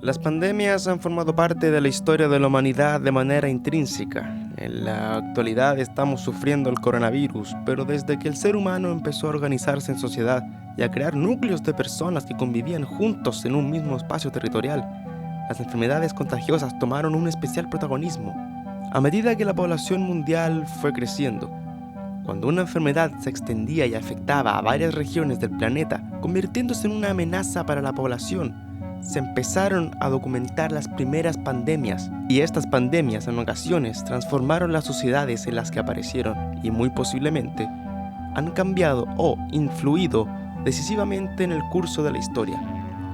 Las pandemias han formado parte de la historia de la humanidad de manera intrínseca. En la actualidad estamos sufriendo el coronavirus, pero desde que el ser humano empezó a organizarse en sociedad y a crear núcleos de personas que convivían juntos en un mismo espacio territorial, las enfermedades contagiosas tomaron un especial protagonismo. A medida que la población mundial fue creciendo, cuando una enfermedad se extendía y afectaba a varias regiones del planeta, convirtiéndose en una amenaza para la población, se empezaron a documentar las primeras pandemias, y estas pandemias en ocasiones transformaron las sociedades en las que aparecieron y muy posiblemente han cambiado o influido decisivamente en el curso de la historia.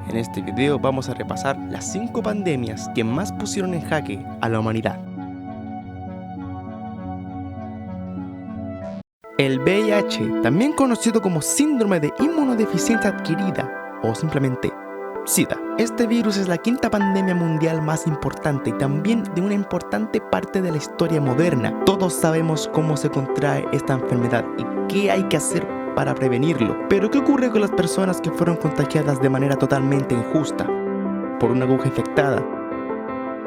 En este video vamos a repasar las 5 pandemias que más pusieron en jaque a la humanidad. El VIH, también conocido como síndrome de inmunodeficiencia adquirida o simplemente SIDA. Este virus es la 5ª pandemia mundial más importante y también de una importante parte de la historia moderna. Todos sabemos cómo se contrae esta enfermedad y qué hay que hacer para prevenirlo. Pero ¿qué ocurre con las personas que fueron contagiadas de manera totalmente injusta? Por una aguja infectada,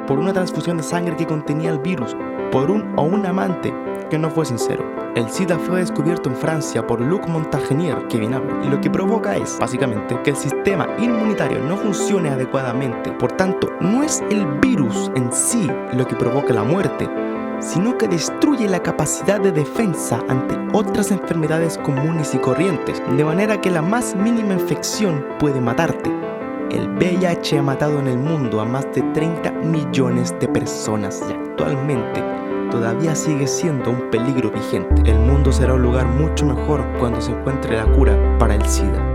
por una transfusión de sangre que contenía el virus, por un o una amante que no fue sincero. El SIDA fue descubierto en Francia por Luc Montagnier, que bien hablo, y lo que provoca es, básicamente, que el sistema inmunitario no funcione adecuadamente. Por tanto, no es el virus en sí lo que provoca la muerte, sino que destruye la capacidad de defensa ante otras enfermedades comunes y corrientes, de manera que la más mínima infección puede matarte. El VIH ha matado en el mundo a más de 30 millones de personas y actualmente todavía sigue siendo un peligro vigente. El mundo será un lugar mucho mejor cuando se encuentre la cura para el SIDA.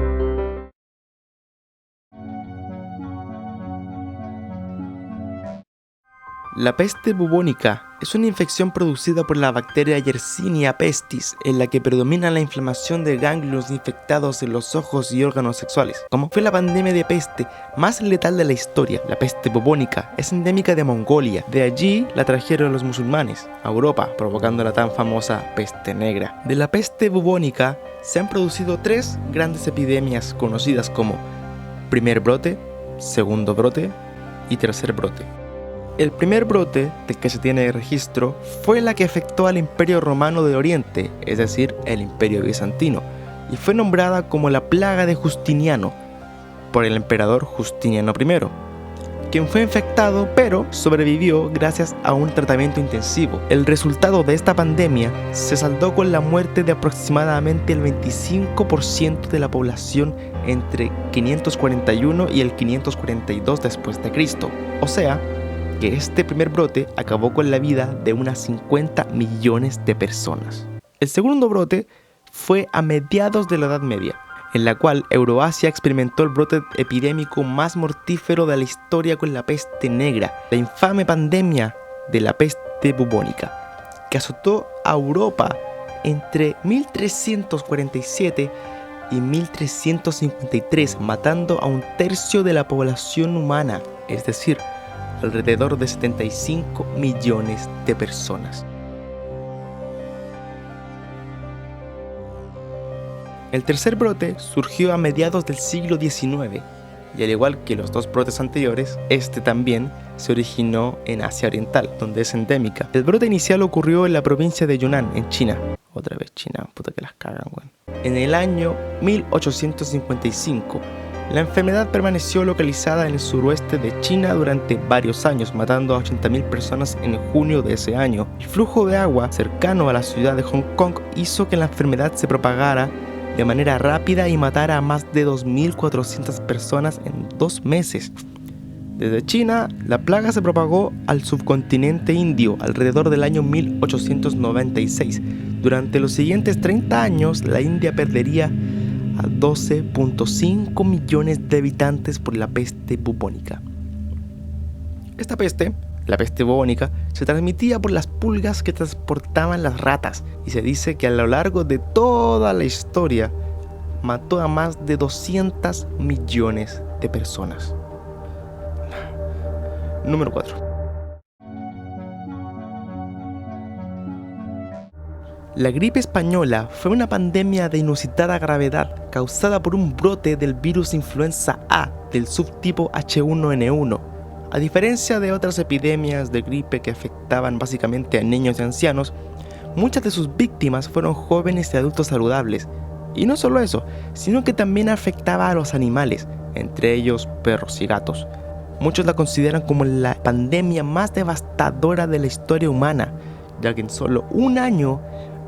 La peste bubónica es una infección producida por la bacteria Yersinia pestis, en la que predomina la inflamación de ganglios infectados en los ojos y órganos sexuales. Como fue la pandemia de peste más letal de la historia, la peste bubónica es endémica de Mongolia. De allí la trajeron los musulmanes a Europa, provocando la tan famosa peste negra. De la peste bubónica se han producido 3 grandes epidemias conocidas como primer brote, segundo brote y tercer brote. El primer brote del que se tiene registro fue la que afectó al Imperio Romano de Oriente, es decir, el Imperio Bizantino, y fue nombrada como la plaga de Justiniano, por el emperador Justiniano I, quien fue infectado pero sobrevivió gracias a un tratamiento intensivo. El resultado de esta pandemia se saldó con la muerte de aproximadamente el 25% de la población entre 541 y el 542 después de Cristo, o sea, que este primer brote acabó con la vida de unas 50 millones de personas. El segundo brote fue a mediados de la Edad Media, en la cual Euroasia experimentó el brote epidémico más mortífero de la historia con la peste negra, la infame pandemia de la peste bubónica, que azotó a Europa entre 1347 y 1353, matando a 1/3 de la población humana, es decir, alrededor de 75 millones de personas. El tercer brote surgió a mediados del siglo XIX, y al igual que los 2 brotes anteriores, este también se originó en Asia Oriental, donde es endémica. El brote inicial ocurrió en la provincia de Yunnan, en China. Otra vez China, puta que las cagan, weón. En el año 1855, la enfermedad permaneció localizada en el suroeste de China durante varios años, matando a 80.000 personas en junio de ese año. El flujo de agua cercano a la ciudad de Hong Kong hizo que la enfermedad se propagara de manera rápida y matara a más de 2.400 personas en 2 meses. Desde China, la plaga se propagó al subcontinente indio alrededor del año 1896. Durante los siguientes 30 años, la India perdería a 12.5 millones de habitantes por la peste bubónica. Esta peste, la peste bubónica, se transmitía por las pulgas que transportaban las ratas, y se dice que a lo largo de toda la historia mató a más de 200 millones de personas. Número 4. La gripe española fue una pandemia de inusitada gravedad causada por un brote del virus influenza A del subtipo H1N1 A diferencia de otras epidemias de gripe que afectaban básicamente a niños y ancianos, muchas de sus víctimas fueron jóvenes y adultos saludables. Y no solo eso, sino que también afectaba a los animales, entre ellos perros y gatos. Muchos la consideran como la pandemia más devastadora de la historia humana, ya que en solo un año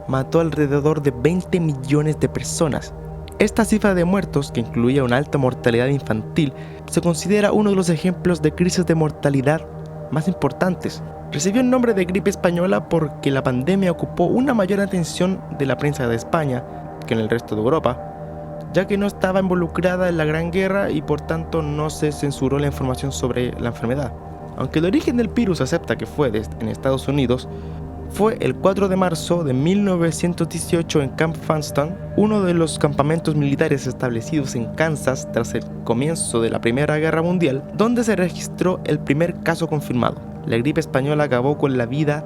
mató alrededor de 20 millones de personas. Esta cifra de muertos, que incluía una alta mortalidad infantil, se considera uno de los ejemplos de crisis de mortalidad más importantes. Recibió el nombre de gripe española porque la pandemia ocupó una mayor atención de la prensa de España que en el resto de Europa, ya que no estaba involucrada en la Gran Guerra y por tanto no se censuró la información sobre la enfermedad. Aunque el origen del virus acepta que fue en Estados Unidos, fue el 4 de marzo de 1918 en Camp Funston, uno de los campamentos militares establecidos en Kansas tras el comienzo de la Primera Guerra Mundial, donde se registró el primer caso confirmado. La gripe española acabó con la vida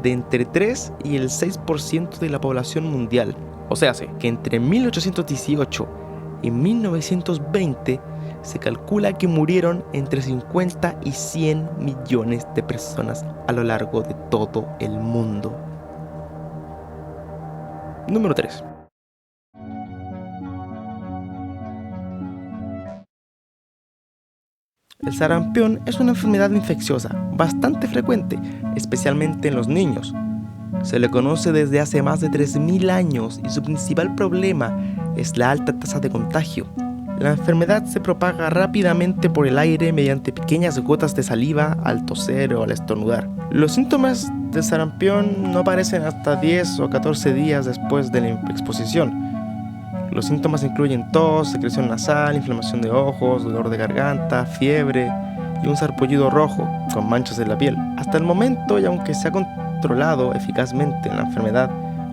de entre 3 y el 6% de la población mundial. O sea, que entre 1818 y 1920 se calcula que murieron entre 50 y 100 millones de personas a lo largo de todo el mundo. Número 3. El sarampión es una enfermedad infecciosa bastante frecuente, especialmente en los niños. Se le conoce desde hace más de 3.000 años y su principal problema es la alta tasa de contagio. La enfermedad se propaga rápidamente por el aire mediante pequeñas gotas de saliva al toser o al estornudar. Los síntomas de sarampión no aparecen hasta 10 o 14 días después de la exposición. Los síntomas incluyen tos, secreción nasal, inflamación de ojos, dolor de garganta, fiebre y un sarpullido rojo con manchas en la piel. Hasta el momento, y aunque se ha controlado eficazmente la enfermedad,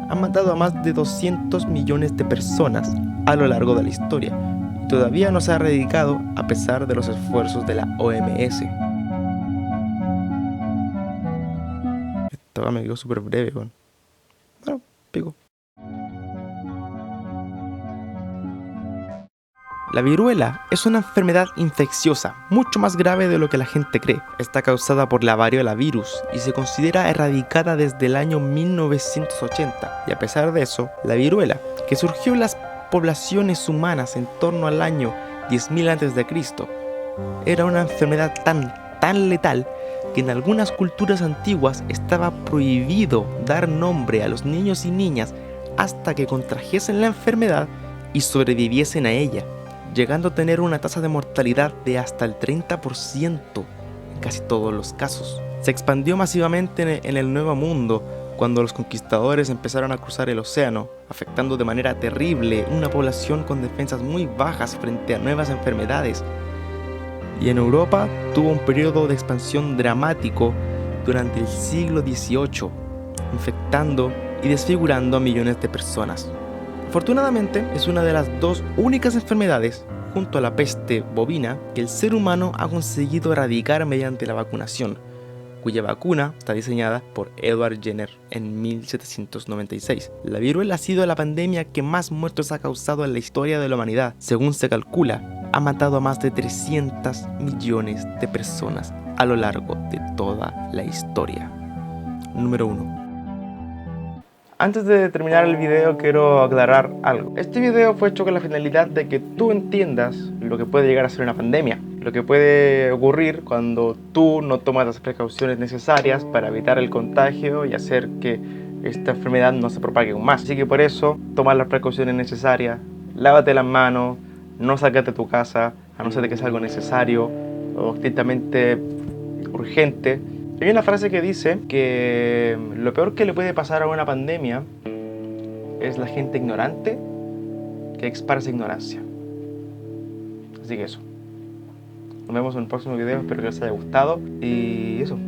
ha matado a más de 200 millones de personas a lo largo de la historia. Todavía no se ha erradicado a pesar de los esfuerzos de la OMS. Esto me quedó súper breve, bueno, pico. La viruela es una enfermedad infecciosa mucho más grave de lo que la gente cree. Está causada por la variola virus y se considera erradicada desde el año 1980. Y a pesar de eso, la viruela, que surgió en las poblaciones humanas en torno al año 10.000 a.C., era una enfermedad tan letal que en algunas culturas antiguas estaba prohibido dar nombre a los niños y niñas hasta que contrajesen la enfermedad y sobreviviesen a ella, llegando a tener una tasa de mortalidad de hasta el 30% en casi todos los casos. Se expandió masivamente en el Nuevo Mundo cuando los conquistadores empezaron a cruzar el océano, afectando de manera terrible una población con defensas muy bajas frente a nuevas enfermedades. Y en Europa tuvo un periodo de expansión dramático durante el siglo XVIII, infectando y desfigurando a millones de personas. Afortunadamente, es una de las dos únicas enfermedades, junto a la peste bovina, que el ser humano ha conseguido erradicar mediante la vacunación, cuya vacuna está diseñada por Edward Jenner en 1796. La viruela ha sido la pandemia que más muertos ha causado en la historia de la humanidad. Según se calcula, ha matado a más de 300 millones de personas a lo largo de toda la historia. Número 1. Antes de terminar el video quiero aclarar algo. Este video fue hecho con la finalidad de que tú entiendas lo que puede llegar a ser una pandemia, lo que puede ocurrir cuando tú no tomas las precauciones necesarias para evitar el contagio y hacer que esta enfermedad no se propague aún más. Así que por eso, toma las precauciones necesarias, lávate las manos, no salgas de tu casa, a no ser de que sea algo necesario o estrictamente urgente. Hay una frase que dice que lo peor que le puede pasar a una pandemia es la gente ignorante que esparce ignorancia. Así que eso. Nos vemos en el próximo video, espero que les haya gustado y eso.